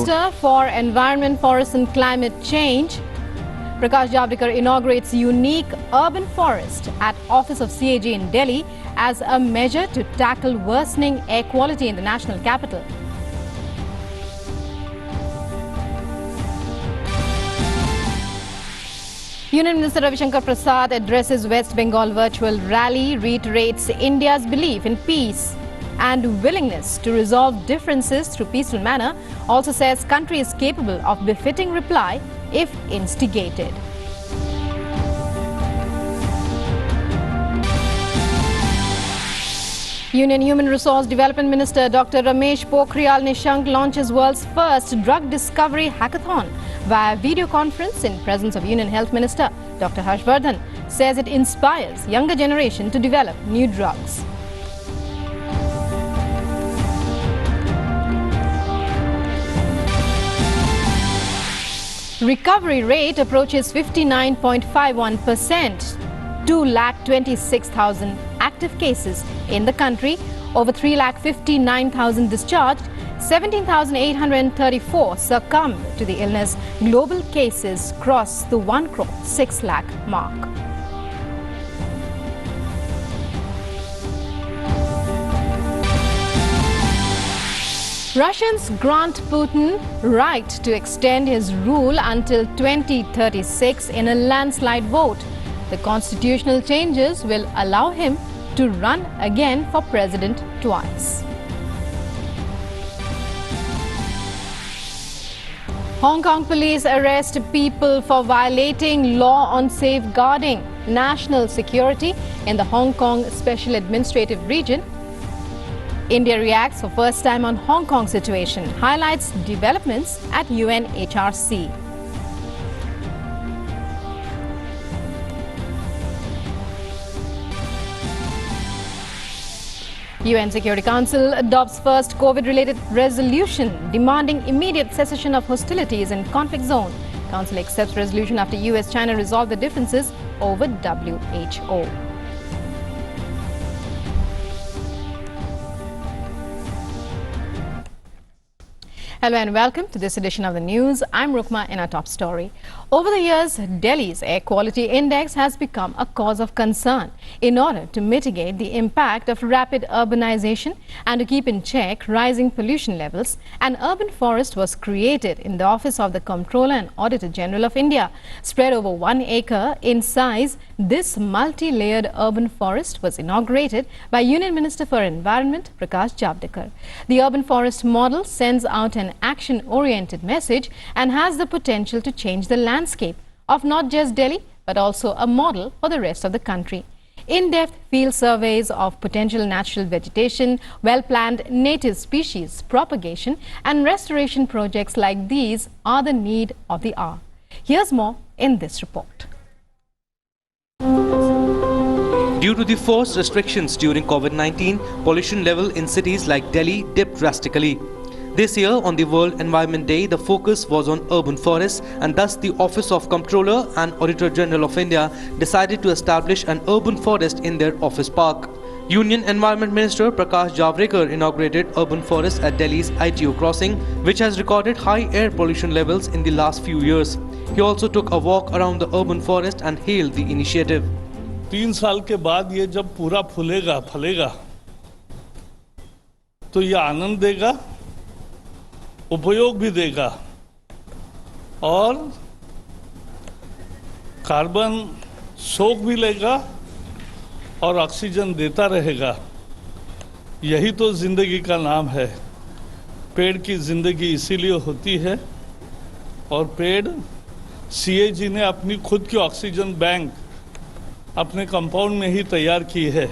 Minister for Environment, Forests and Climate Change, Prakash Javadekar, inaugurates unique urban forest at Office of CAG in Delhi as a measure to tackle worsening air quality in the national capital. Union Minister Ravi Shankar Prasad addresses West Bengal virtual rally, reiterates India's belief in peace and willingness to resolve differences through peaceful manner, also says country is capable of befitting reply if instigated. Union Human Resource Development Minister Dr. Ramesh Pokhriyal Nishank launches world's first drug discovery hackathon via video conference in presence of Union Health Minister Dr. Harsh Vardhan, says it inspires younger generation to develop new drugs. Recovery rate approaches 59.51%. 2,26,000 active cases in the country, over 3,59,000 discharged, 17,834 succumbed to the illness. Global cases cross the 1 crore 6 lakh mark. Russians grant Putin right to extend his rule until 2036 in a landslide vote. The constitutional changes will allow him to run again for president twice. Hong Kong police arrest people for violating law on safeguarding national security in the Hong Kong Special Administrative Region. India reacts for first time on Hong Kong situation, highlights developments at UNHRC. UN Security Council adopts first COVID-related resolution demanding immediate cessation of hostilities in conflict zone. Council accepts resolution after US-China resolve the differences over WHO. Hello and welcome to this edition of the news. I'm Rukma in our top story. Over the years, Delhi's air quality index has become a cause of concern. In order to mitigate the impact of rapid urbanization and to keep in check rising pollution levels, an urban forest was created in the office of the Comptroller and Auditor General of India. Spread over 1 acre in size, this multi-layered urban forest was inaugurated by Union Minister for Environment, Prakash Javadekar. The urban forest model sends out an action-oriented message and has the potential to change the landscape of not just Delhi but also a model for the rest of the country. In-depth field surveys of potential natural vegetation, well-planned native species propagation and restoration projects like these are the need of the hour. Here's more in this report. Due to the forced restrictions during COVID-19, pollution level in cities like Delhi dipped drastically. This year, on the World Environment Day, the focus was on urban forests, and thus the Office of Comptroller and Auditor General of India decided to establish an urban forest in their office park. Union Environment Minister Prakash Javadekar inaugurated urban forests at Delhi's ITO crossing, which has recorded high air pollution levels in the last few years. He also took a walk around the urban forest and hailed the initiative. 3 साल के बाद ये जब पूरा फूलेगा फलेगा तो ये आनंद देगा, उपयोग भी देगा और कार्बन सोख भी लेगा और ऑक्सीजन देता रहेगा। यही तो जिंदगी का नाम है। पेड़ की जिंदगी इसीलिए होती है और पेड़ सीएजी ने अपनी खुद की ऑक्सीजन बैंक अपने कंपाउंड में ही तैयार की है।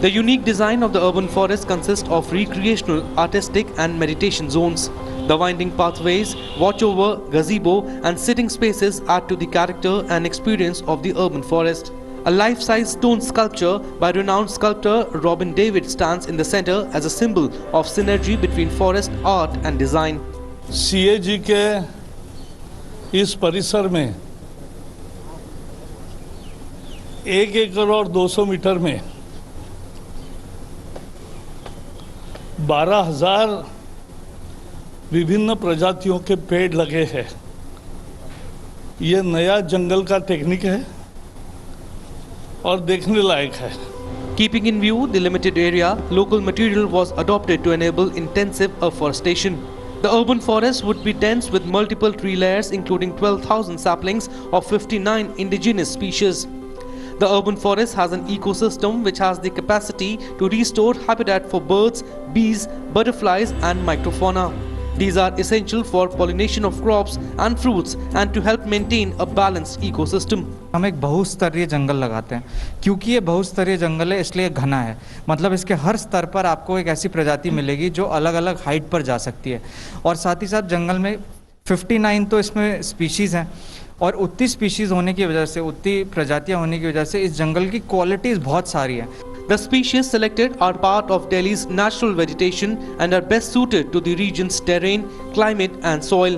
The unique design of the urban forest consists of recreational, artistic and meditation zones. The winding pathways, watchover, gazebo and sitting spaces add to the character and experience of the urban forest. A life-size stone sculpture by renowned sculptor Robin David stands in the center as a symbol of synergy between forest, art and design. CAG के इस परिसर में 1 एकड़ और 200 metre में 12,000 विभिन्न प्रजातियों के पेड़ लगे हैं। ये नया जंगल का टेक्निक है और देखने लायक है। Keeping in view the limited area, local material was adopted to enable intensive afforestation. The urban forest would be dense with multiple tree layers including 12,000 saplings of 59 indigenous species. The urban forest has an ecosystem which has the capacity to restore habitat for birds, bees, butterflies and microfauna. These are essential for pollination of crops and fruits and to help maintain a balanced ecosystem. हम एक बहुस्तरीय जंगल लगाते हैं क्योंकि ये बहुस्तरीय जंगल है, इसलिए घना है। मतलब इसके हर स्तर पर आपको एक ऐसी प्रजाति मिलेगी जो अलग अलग हाइट पर जा सकती है। और साथ ही साथ जंगल में 59 तो इसमें स्पीशीज़ हैं और उतनी स्पीशीज़ होने की वजह से, उतनी प्रजातियां होने की वजह से इस जंगल की क्वालिटीज़ बहुत सारी हैं। The species selected are part of Delhi's natural vegetation and are best suited to the region's terrain, climate and soil.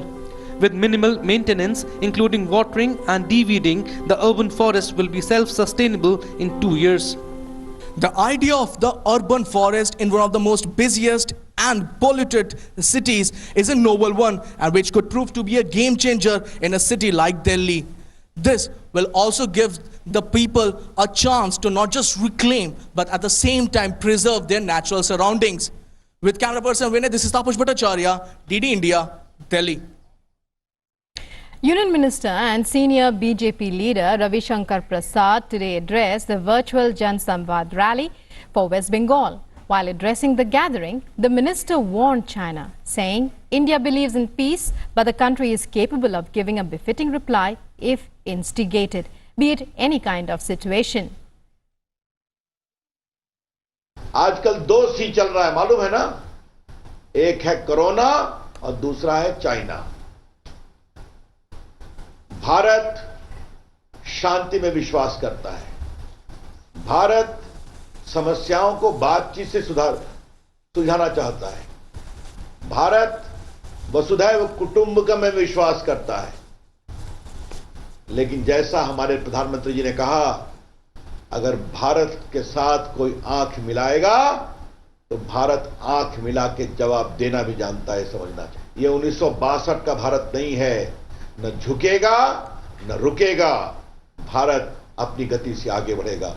With minimal maintenance, including watering and de-weeding, the urban forest will be self-sustainable in 2 years. The idea of the urban forest in one of the most busiest and polluted cities is a novel one and which could prove to be a game changer in a city like Delhi. This will also give the people a chance to not just reclaim but at the same time preserve their natural surroundings. With camera person Vinay, this is Tapush Bhattacharya, DD India, Delhi. Union Minister and senior BJP leader Ravi Shankar Prasad today addressed the virtual Jan Samvad rally for West Bengal. While addressing the gathering, the minister warned China, saying India believes in peace, but the country is capable of giving a befitting reply if instigated, be it any kind of situation. आजकल 2 सी चल रहा है, मालूम है ना? एक है corona और दूसरा है चाइना। भारत शांति में विश्वास करता है। भारत समस्याओं को बातचीत से सुलझाना चाहता है। भारत वसुधैव कुटुंबकम में विश्वास करता है। लेकिन जैसा हमारे प्रधानमंत्री जी ने कहा, अगर भारत के साथ कोई आंख मिलाएगा तो भारत आंख मिला के जवाब देना भी जानता है, समझना चाहिए। ये 1962 का भारत नहीं है, न झुकेगा न रुकेगा। भारत अपनी गति से आगे बढ़ेगा।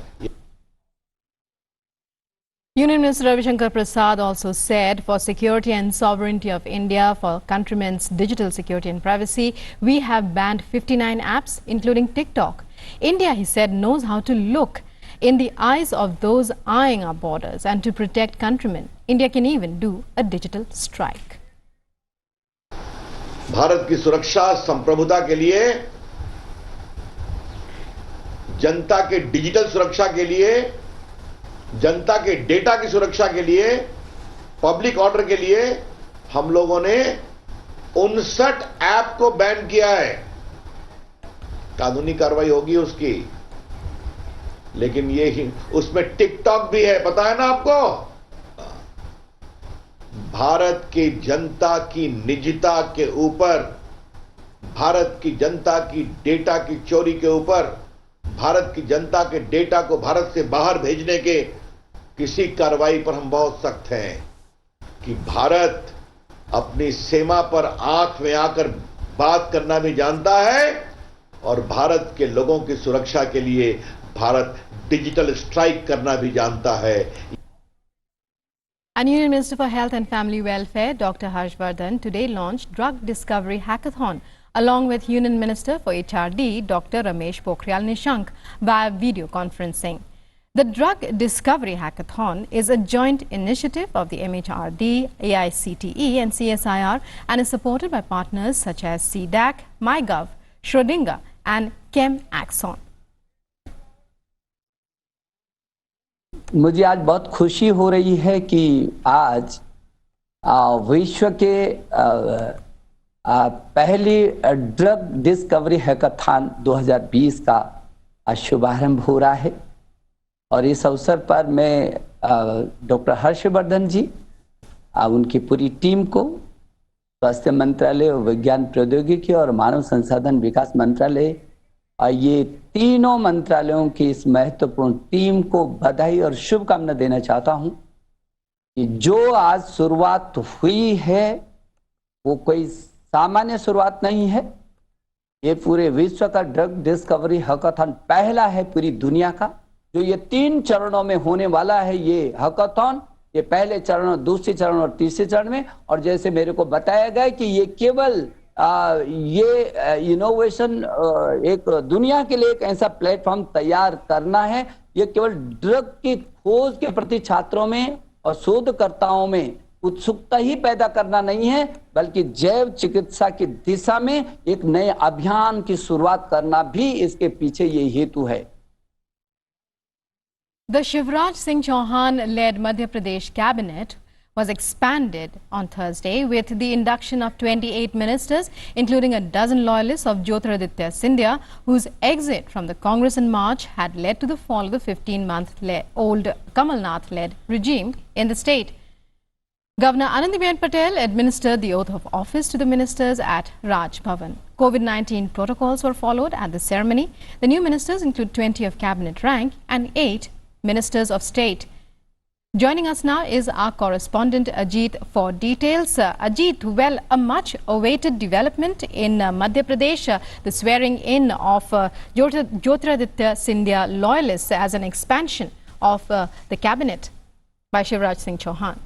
Union Minister Ravi Shankar Prasad also said for security and sovereignty of India, for countrymen's digital security and privacy, we have banned 59 apps, including TikTok. India, he said, knows how to look in the eyes of those eyeing our borders and to protect countrymen. India can even do a digital strike. Bharat की सुरक्षा संप्रभुता के लिए, जनता के digital सुरक्षा के लिए, जनता के डेटा की सुरक्षा के लिए, पब्लिक ऑर्डर के लिए हम लोगों ने 59 ऐप को बैन किया है। कानूनी कार्रवाई होगी उसकी, लेकिन ये उसमें टिकटॉक भी है, पता है ना आपको? भारत की जनता की निजता के ऊपर, भारत की जनता की डेटा की चोरी के ऊपर, भारत की जनता के डेटा को भारत से बाहर भेजने के किसी कार्रवाई पर हम बहुत सख्त हैं कि भारत अपनी सीमा पर आंख में आकर बात करना भी जानता है और भारत के लोगों की सुरक्षा के लिए भारत डिजिटल स्ट्राइक करना भी जानता है। And Union Minister for Health and Family Welfare, Dr. Harshvardhan, today launched Drug Discovery Hackathon along with Union Minister for HRD, Dr. Ramesh Pokhriyal Nishank, via video conferencing. The Drug Discovery Hackathon is a joint initiative of the MHRD, AICTE and CSIR and is supported by partners such as CDAC, MyGov, Schrödinger and ChemAxon. मुझे आज बहुत खुशी हो रही है कि आज विश्व के पहली ड्रग डिस्कवरी हैकाथॉन 2020 का शुभारंभ हो रहा है और इस अवसर पर मैं डॉक्टर हर्षवर्धन जी, उनकी पूरी टीम को, स्वास्थ्य मंत्रालय, विज्ञान प्रौद्योगिकी और मानव संसाधन विकास मंत्रालय, ये तीनों मंत्रालयों की इस महत्वपूर्ण टीम को बधाई और शुभकामना देना चाहता हूं कि जो आज शुरुआत हुई है वो कोई सामान्य शुरुआत नहीं है। ये पूरे विश्व का ड्रग डिस्कवरी हैकाथॉन पहला है पूरी दुनिया का, जो ये 3 चरणों में होने वाला है। ये हैकाथॉन ये पहले चरण, दूसरे चरण और तीसरे चरण में। और जैसे मेरे को बताया गया कि ये केवल ये इनोवेशन एक दुनिया के लिए एक ऐसा प्लेटफॉर्म तैयार करना है। ये केवल ड्रग की खोज के प्रति छात्रों में और शोधकर्ताओं में उत्सुकता ही पैदा करना नहीं है, बल्कि जैव चिकित्सा की दिशा में एक नए अभियान की शुरुआत करना भी इसके पीछे ये हेतु है। The Shivraj Singh Chauhan-led Madhya Pradesh cabinet was expanded on Thursday with the induction of 28 ministers, including a dozen loyalists of Jyotiraditya Scindia, whose exit from the Congress in March had led to the fall of the 15-month-old Kamal Nath-led regime in the state. Governor Anandiben Patel administered the oath of office to the ministers at Raj Bhavan. COVID-19 protocols were followed at the ceremony. The new ministers include 20 of cabinet rank and 8 ministers of state. Joining us now is our correspondent Ajit for details. Ajit, well, a much awaited development in Madhya Pradesh, the swearing in of Jyotiraditya Scindia loyalists as an expansion of the cabinet by Shivraj Singh Chauhan.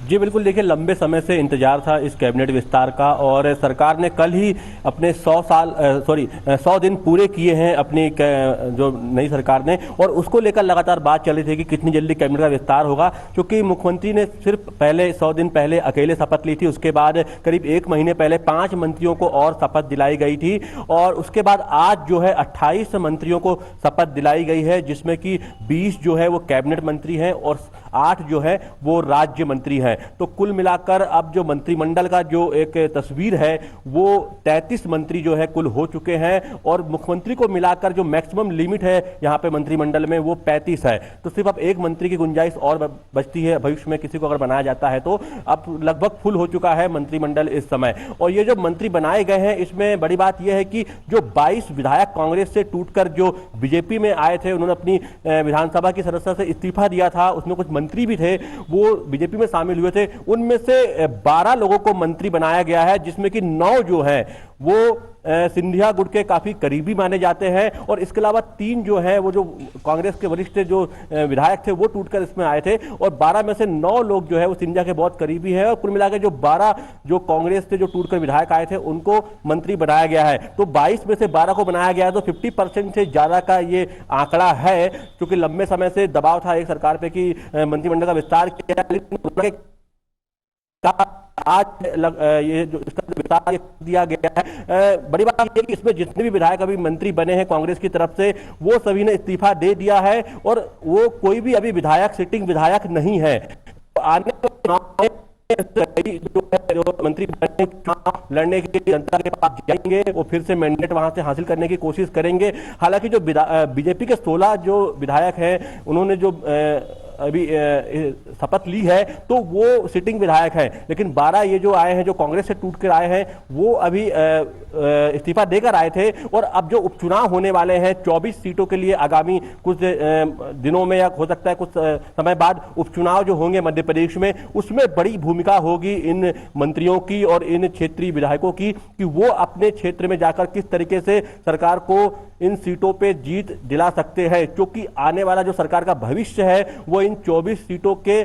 जी बिल्कुल, देखिए लंबे समय से इंतजार था इस cabinet विस्तार का और सरकार ने कल ही अपने 100 दिन पूरे किए हैं अपनी जो नई सरकार ने, और उसको लेकर लगातार बात चल रही थी कि कितनी जल्दी कैबिनेट का विस्तार होगा। क्योंकि मुख्यमंत्री ने सिर्फ पहले 100 दिन पहले अकेले शपथ ली थी, उसके बाद करीब 1 महीने पहले 5 मंत्रियों को और शपथ दिलाई गई थी, और उसके बाद आज जो है 28 मंत्रियों को शपथ दिलाई गई है, जिसमें कि 20 जो है वो कैबिनेट मंत्री हैं और 8 जो है वो राज्य मंत्री हैं। तो कुल मिलाकर अब जो मंत्रिमंडल का जो एक तस्वीर है वो 33 मंत्री जो है कुल हो चुके हैं, और मुख्यमंत्री को मिलाकर जो मैक्सिमम लिमिट है यहाँ पे मंत्रिमंडल में वो 35 है। तो सिर्फ अब 1 मंत्री की गुंजाइश और बचती है, भविष्य में किसी को अगर बनाया जाता है तो। अब लगभग फुल हो चुका है मंत्रिमंडल इस समय। और ये जो मंत्री बनाए गए हैं, इसमें बड़ी बात यह है कि जो 22 विधायक कांग्रेस से टूटकर जो बीजेपी में आए थे, उन्होंने अपनी विधानसभा की सदस्यता से इस्तीफा दिया था, उसमें कुछ मंत्री भी थे वो बीजेपी में शामिल हुए थे। उनमें से 12 लोगों को मंत्री बनाया गया है, जिसमें कि 9 जो है वो सिंधिया गुट के काफी करीबी माने जाते हैं, और इसके अलावा 3 जो है वो जो कांग्रेस के वरिष्ठ जो विधायक थे वो टूटकर इसमें आए थे, और 12 में से 9 लोग जो है वो सिंधिया के बहुत करीबी है। और कुल मिलाकर जो 12 जो कांग्रेस से जो टूटकर विधायक आए थे उनको मंत्री बनाया गया है। तो 22 में से 12 को बनाया गया है, तो 50% से ज्यादा का ये आंकड़ा है, क्योंकि लंबे समय से दबाव था एक सरकार पे कि मंत्रिमंडल का विस्तार किया, लेकिन आज ये जो इसका विस्तार दिया गया है। बड़ी बात यह है कि इसमें जितने भी विधायक अभी मंत्री बने हैं कांग्रेस की तरफ से, वो सभी ने इस्तीफा दे दिया है, और वो कोई भी अभी विधायक सिटिंग विधायक नहीं है। आने जो मंत्री बने चुनाव लड़ने के लिए जनता के पास जाएंगे, वो फिर से मैंडेट वहां से हासिल करने की कोशिश करेंगे। हालांकि जो बीजेपी के 16 जो विधायक हैं, उन्होंने जो अभी शपथ ली है तो वो सिटिंग विधायक हैं, लेकिन 12 ये जो आए हैं जो कांग्रेस से टूट कर आए हैं वो अभी इस्तीफा देकर आए थे। और अब जो उपचुनाव होने वाले हैं 24 सीटों के लिए आगामी कुछ दिनों में या हो सकता है कुछ समय बाद उपचुनाव जो होंगे मध्य प्रदेश में, उसमें बड़ी भूमिका होगी इन मंत्रियों की और इन क्षेत्रीय विधायकों की कि वो अपने क्षेत्र में जाकर किस तरीके से सरकार को इन सीटों पे जीत दिला सकते हैं, क्योंकि आने वाला जो सरकार का भविष्य है वो इन 24 सीटों के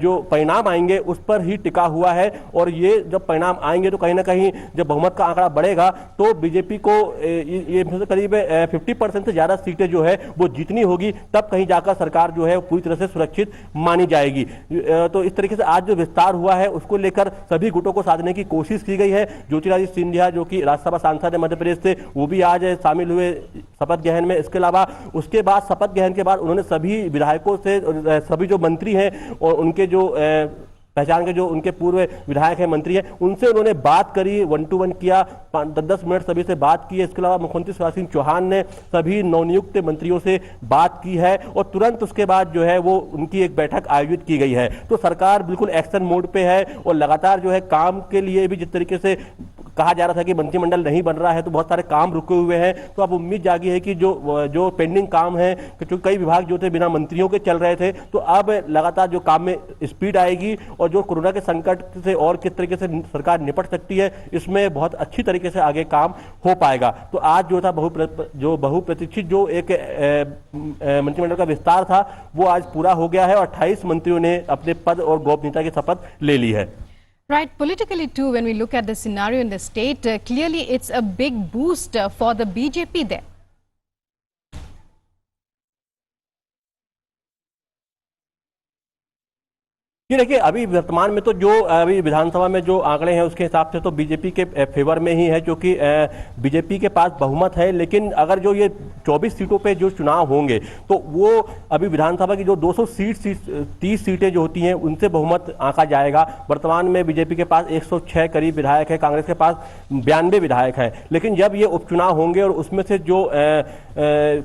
जो परिणाम आएंगे उस पर ही टिका हुआ है। और ये जब परिणाम आएंगे तो कहीं ना कहीं जब बहुमत का आंकड़ा बढ़ेगा तो बीजेपी को ये करीब 50% से ज्यादा सीटें जो है वो जीतनी होगी, तब कहीं जाकर सरकार जो है पूरी तरह से सुरक्षित मानी जाएगी। तो इस तरीके से आज जो विस्तार हुआ है उसको लेकर सभी गुटों को साधने की कोशिश की गई है। ज्योतिरादित्य सिंधिया जो कि राज्यसभा सांसद है मध्य प्रदेश से, वो भी आज शामिल हुए शपथ ग्रहण में। इसके अलावा उसके बाद शपथ ग्रहण के बाद उन्होंने सभी विधायकों से, सभी जो मंत्री हैं और उनके जो पहचान के जो उनके पूर्व विधायक हैं, मंत्री हैं, उनसे उन्होंने बात करी, 1-to-1 किया, 10-10 मिनट सभी से बात की है। इसके अलावा मुख्यमंत्री शिवराज सिंह चौहान ने सभी नवनियुक्त मंत्रियों से बात की है और तुरंत उसके बाद जो है वो उनकी एक बैठक आयोजित की गई है। तो सरकार बिल्कुल एक्शन मोड पे है और लगातार जो है काम के लिए भी जिस तरीके से कहा जा रहा था कि मंत्रिमंडल नहीं बन रहा है तो बहुत सारे काम रुके हुए हैं, तो अब उम्मीद जागी है कि जो पेंडिंग काम है, क्योंकि कई विभाग जो थे बिना मंत्रियों के चल रहे थे, तो अब लगातार जो काम में स्पीड आएगी और जो कोरोना के संकट से और किस तरीके से सरकार निपट सकती है, इसमें बहुत अच्छी तरीके से आगे काम हो पाएगा। तो आज जो था बहुप्रतीक्षित जो एक मंत्रिमंडल का विस्तार था वो आज पूरा हो गया है और 28 मंत्रियों ने अपने पद और गोपनीयता की शपथ ले ली है। Right, politically too, when we look at the scenario in the state, clearly it's a big boost for the BJP there. ये देखिए, अभी वर्तमान में तो जो अभी विधानसभा में जो आंकड़े हैं उसके हिसाब से तो बीजेपी के फेवर में ही है, क्योंकि बीजेपी के पास बहुमत है। लेकिन अगर जो ये 24 सीटों पे जो चुनाव होंगे तो वो अभी विधानसभा की जो 30 सीटें जो होती हैं उनसे बहुमत आंका जाएगा। वर्तमान में बीजेपी के पास 106 करीब विधायक है, कांग्रेस के पास 92 विधायक हैं। लेकिन जब ये उपचुनाव होंगे और उसमें से जो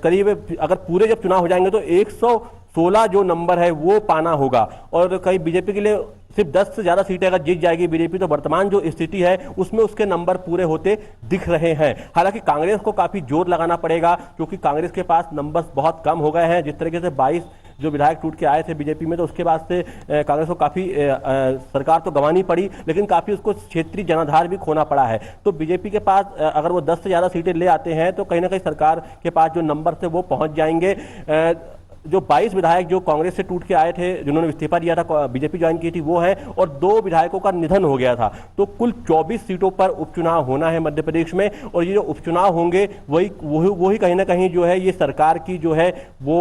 करीब अगर पूरे जब चुनाव हो जाएंगे तो 116 जो नंबर है वो पाना होगा। और कहीं बीजेपी के लिए सिर्फ 10 से ज्यादा सीटें अगर जीत जाएगी बीजेपी तो वर्तमान जो स्थिति है उसमें उसके नंबर पूरे होते दिख रहे हैं। हालांकि कांग्रेस को काफी जोर लगाना पड़ेगा, क्योंकि कांग्रेस के पास नंबर्स बहुत कम हो गए हैं। जिस तरीके से 22 जो विधायक टूट के आए थे बीजेपी में, तो उसके बाद से कांग्रेस को काफी सरकार तो गंवानी पड़ी, लेकिन काफी उसको क्षेत्रीय जनाधार भी खोना पड़ा है। तो बीजेपी के पास अगर वो 10 से ज्यादा सीटें ले आते हैं तो कहीं ना कहीं सरकार के पास जो नंबर थे वो पहुंच जाएंगे। जो 22 विधायक जो कांग्रेस से टूट के आए थे, जिन्होंने इस्तीफा दिया था, बीजेपी ज्वाइन की थी, वो है, और 2 विधायकों का निधन हो गया था। तो कुल 24 सीटों पर उपचुनाव होना है मध्य प्रदेश में, और ये जो उपचुनाव होंगे वही कहीं ना कहीं जो है ये सरकार की जो है वो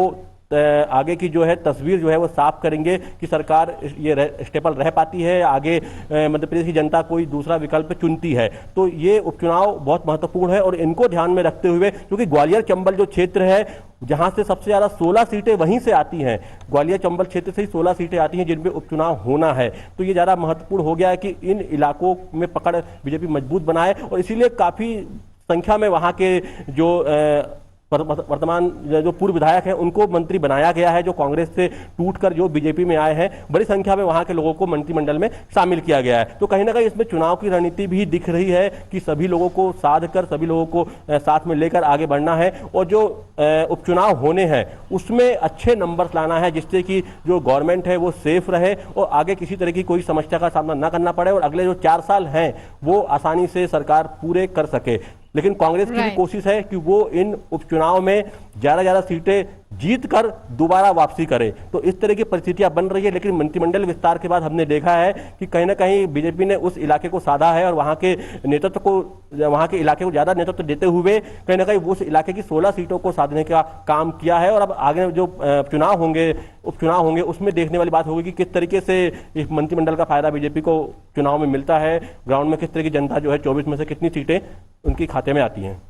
आगे की जो है तस्वीर जो है वो साफ करेंगे कि सरकार ये स्टेबल रह पाती है, आगे मध्य प्रदेश की जनता कोई दूसरा विकल्प चुनती है। तो ये उपचुनाव बहुत महत्वपूर्ण है और इनको ध्यान में रखते हुए, क्योंकि ग्वालियर चंबल जो क्षेत्र है जहां से सबसे ज्यादा 16 सीटें वहीं से आती हैं, ग्वालियर चंबल क्षेत्र से ही 16 सीटें आती हैं जिनमें उपचुनाव होना है। तो ये ज्यादा महत्वपूर्ण हो गया है कि इन इलाकों में पकड़ बीजेपी मजबूत बनाए, और इसीलिए काफी संख्या में वहां के जो वर्तमान जो पूर्व विधायक हैं उनको मंत्री बनाया गया है, जो कांग्रेस से टूटकर जो बीजेपी में आए हैं। बड़ी संख्या में वहां के लोगों को मंत्रिमंडल में शामिल किया गया है। तो कहीं ना कहीं इसमें चुनाव की रणनीति भी दिख रही है कि सभी लोगों को साध कर, सभी लोगों को साथ में लेकर आगे बढ़ना है, और जो उपचुनाव होने हैं उसमें अच्छे नंबर्स लाना है, जिससे कि जो गवर्नमेंट है वो सेफ रहे और आगे किसी तरह की कोई समस्या का सामना न करना पड़े, और अगले जो 4 साल हैं वो आसानी से सरकार पूरे कर सके। लेकिन कांग्रेस की भी कोशिश है कि वो इन उपचुनाव में ज्यादा सीटें जीत कर दोबारा वापसी करे। तो इस तरह की परिस्थितियां बन रही है। लेकिन मंत्रिमंडल विस्तार के बाद हमने देखा है कि कहीं ना कहीं बीजेपी ने उस इलाके को साधा है और वहां के नेतृत्व को, वहां के इलाके को ज्यादा नेतृत्व देते हुए कहीं ना कहीं उस इलाके की 16 सीटों को साधने का काम किया है। और अब आगे जो उपचुनाव होंगे उसमें देखने वाली बात होगी कि किस तरीके से इस मंत्रिमंडल का फायदा बीजेपी को चुनाव में मिलता है, ग्राउंड में किस तरह की जनता जो है 24 में से कितनी सीटें उनकी खाते में आती हैं।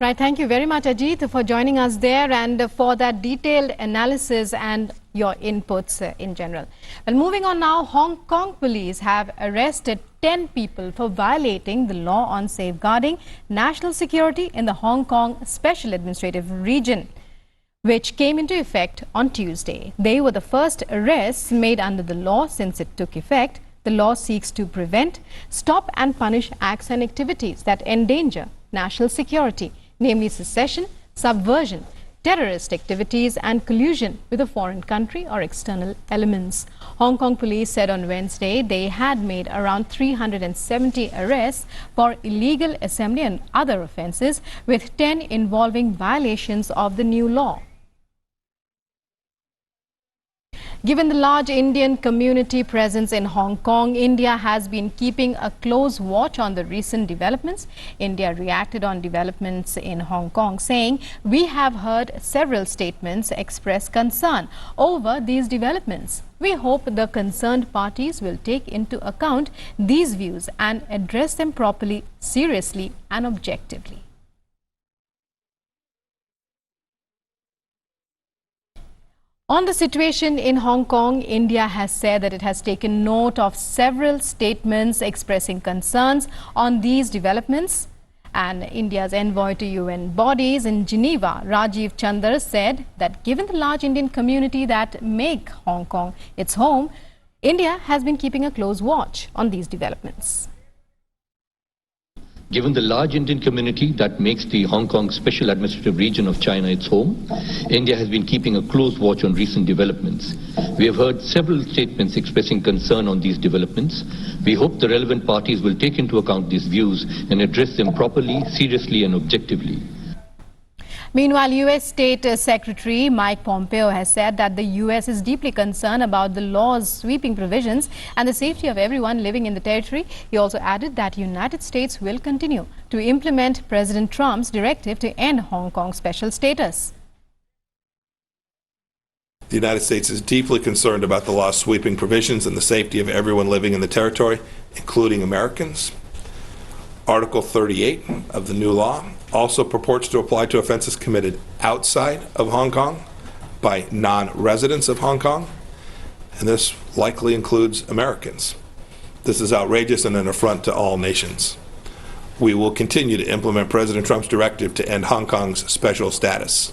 Right, thank you very much, Ajit, for joining us there and for that detailed analysis and your inputs in general. Well, moving on now, Hong Kong police have arrested 10 people for violating the law on safeguarding national security in the Hong Kong Special Administrative Region, which came into effect on Tuesday. They were the first arrests made under the law since it took effect. The law seeks to prevent, stop and punish acts and activities that endanger national security, namely secession, subversion, terrorist activities and collusion with a foreign country or external elements. Hong Kong police said on Wednesday they had made around 370 arrests for illegal assembly and other offences, with 10 involving violations of the new law. Given the large Indian community presence in Hong Kong, India has been keeping a close watch on the recent developments. India reacted on developments in Hong Kong, saying, "We have heard several statements express concern over these developments. We hope the concerned parties will take into account these views and address them properly, seriously and objectively." On the situation in Hong Kong, India has said that it has taken note of several statements expressing concerns on these developments. And India's envoy to UN bodies in Geneva, Rajiv Chandar, said that given the large Indian community that make Hong Kong its home, India has been keeping a close watch on these developments. Given the large Indian community that makes the Hong Kong Special Administrative Region of China its home, India has been keeping a close watch on recent developments. We have heard several statements expressing concern on these developments. We hope the relevant parties will take into account these views and address them properly, seriously and objectively. Meanwhile, U.S. State Secretary Mike Pompeo has said that the U.S. is deeply concerned about the law's sweeping provisions and the safety of everyone living in the territory. He also added that the United States will continue to implement President Trump's directive to end Hong Kong's special status. The United States is deeply concerned about the law's sweeping provisions and the safety of everyone living in the territory, including Americans. Article 38 of the new law also purports to apply to offenses committed outside of Hong Kong by non-residents of Hong Kong, and this likely includes Americans. This is outrageous and an affront to all nations. We will continue to implement President Trump's directive to end Hong Kong's special status.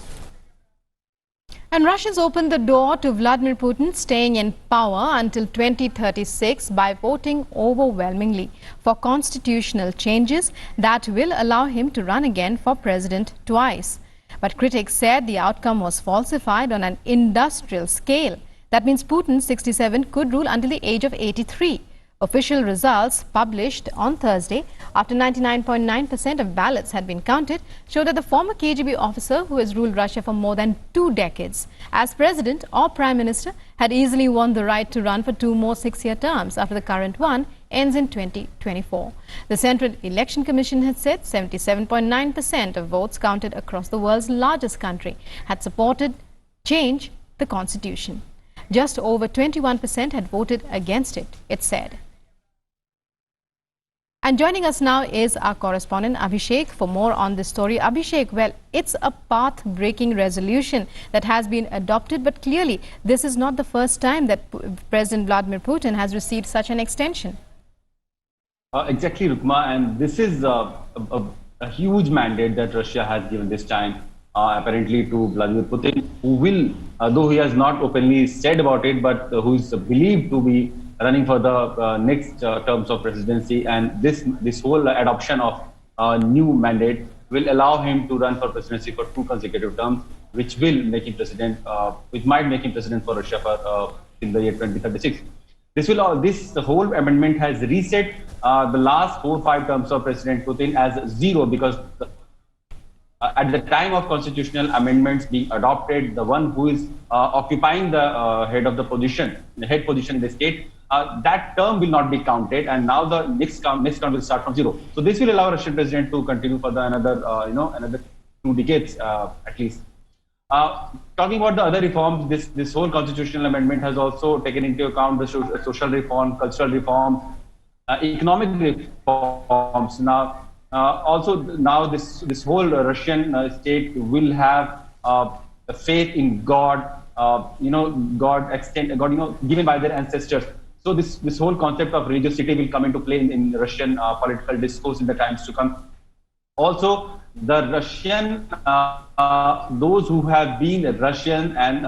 And Russians opened the door to Vladimir Putin staying in power until 2036 by voting overwhelmingly for constitutional changes that will allow him to run again for president twice. But critics said the outcome was falsified on an industrial scale. That means Putin, 67, could rule until the age of 83. Official results published on Thursday, after 99.9% of ballots had been counted, showed that the former KGB officer who has ruled Russia for more than 2 decades as president or prime minister had easily won the right to run for 2 more 6-year terms after the current one ends in 2024. The Central Election Commission had said 77.9% of votes counted across the world's largest country had supported change the constitution. Just over 21% had voted against it, it said. And joining us now is our correspondent Abhishek for more on this story. Abhishek, well, it's a path-breaking resolution that has been adopted, but clearly this is not the first time that President Vladimir Putin has received such an extension. Exactly, Rukma, and this is a huge mandate that Russia has given this time, apparently to Vladimir Putin, who will, though he has not openly said about it, but who is believed to be running for the next terms of presidency, and this whole adoption of new mandate will allow him to run for presidency for 2 consecutive terms, which will make him president, which might make him president for Russia for in the year 2036. This whole amendment has reset the last 4-5 terms of President Putin as 0, because at the time of constitutional amendments being adopted, the one who is occupying the head position in the state, that term will not be counted, and now the next term will start from 0. So this will allow Russian president to continue for another 2 decades at least. Talking about the other reforms, this whole constitutional amendment has also taken into account the social reform, cultural reform, economic reforms. Now, this whole Russian state will have a faith in God, God given by their ancestors. So this whole concept of religiosity will come into play in Russian political discourse in the times to come. Also, the Russian, those who have been Russian and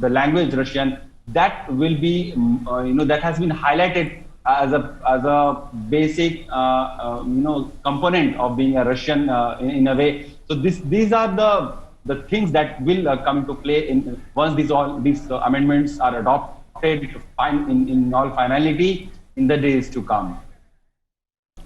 the language Russian, that will be, that has been highlighted as a basic, component of being a Russian in a way. So these are the things that will come into play once these amendments are adopted in all finality in the days to come.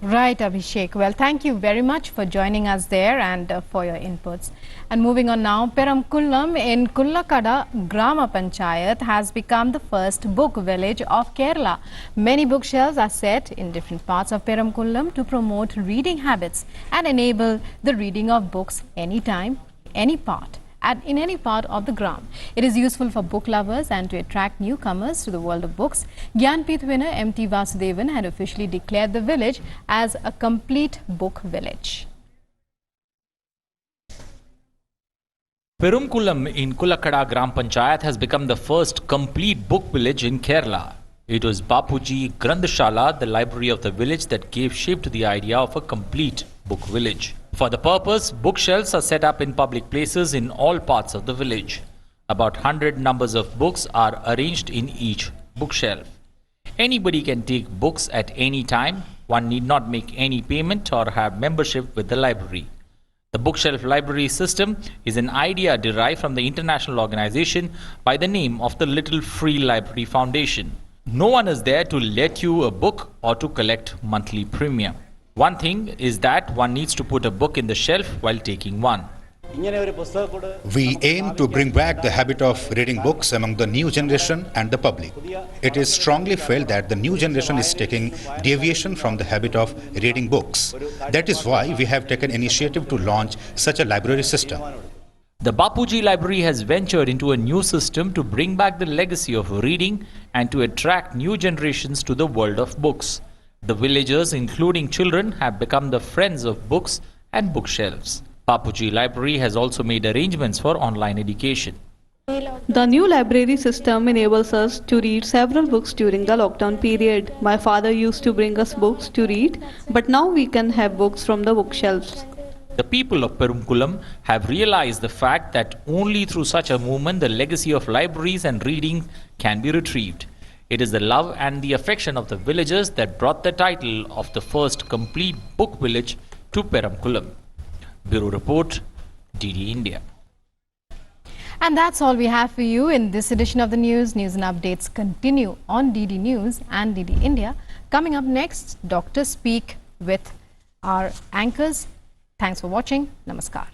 Right, Abhishek. Well, thank you very much for joining us there and for your inputs. And moving on now, Peramkullam in Kullakada Grama Panchayat has become the first book village of Kerala. Many bookshelves are set in different parts of Peramkullam to promote reading habits and enable the reading of books anytime, any part. In any part of the gram. It is useful for book lovers and to attract newcomers to the world of books. Gyanpith winner M.T. Vasudevan had officially declared the village as a complete book village. Peramkullam in Kullakada Gram Panchayat has become the first complete book village in Kerala. It was Bapuji Granthashala, the library of the village, that gave shape to the idea of a complete book village. For the purpose, bookshelves are set up in public places in all parts of the village. About 100 numbers of books are arranged in each bookshelf. Anybody can take books at any time One need not make any payment or have membership with the library. The bookshelf library system is an idea derived from the international organization by the name of the Little Free Library Foundation. No one is there to let you a book or to collect monthly premium. One thing is that one needs to put a book in the shelf while taking one. We aim to bring back the habit of reading books among the new generation and the public. It is strongly felt that the new generation is taking deviation from the habit of reading books. That is why we have taken initiative to launch such a library system. The Bapuji Library has ventured into a new system to bring back the legacy of reading and to attract new generations to the world of books. The villagers, including children, have become the friends of books and bookshelves. Bapuji Library has also made arrangements for online education. The new library system enables us to read several books during the lockdown period. My father used to bring us books to read, but now we can have books from the bookshelves. The people of Peramkulam have realized the fact that only through such a movement the legacy of libraries and reading can be retrieved. It is the love and the affection of the villagers that brought the title of the first complete book village to Peramkulam. Bureau Report, DD India. And that's all we have for you in this edition of the news. News and updates continue on DD News and DD India. Coming up next, doctors speak with our anchors. Thanks for watching. Namaskar.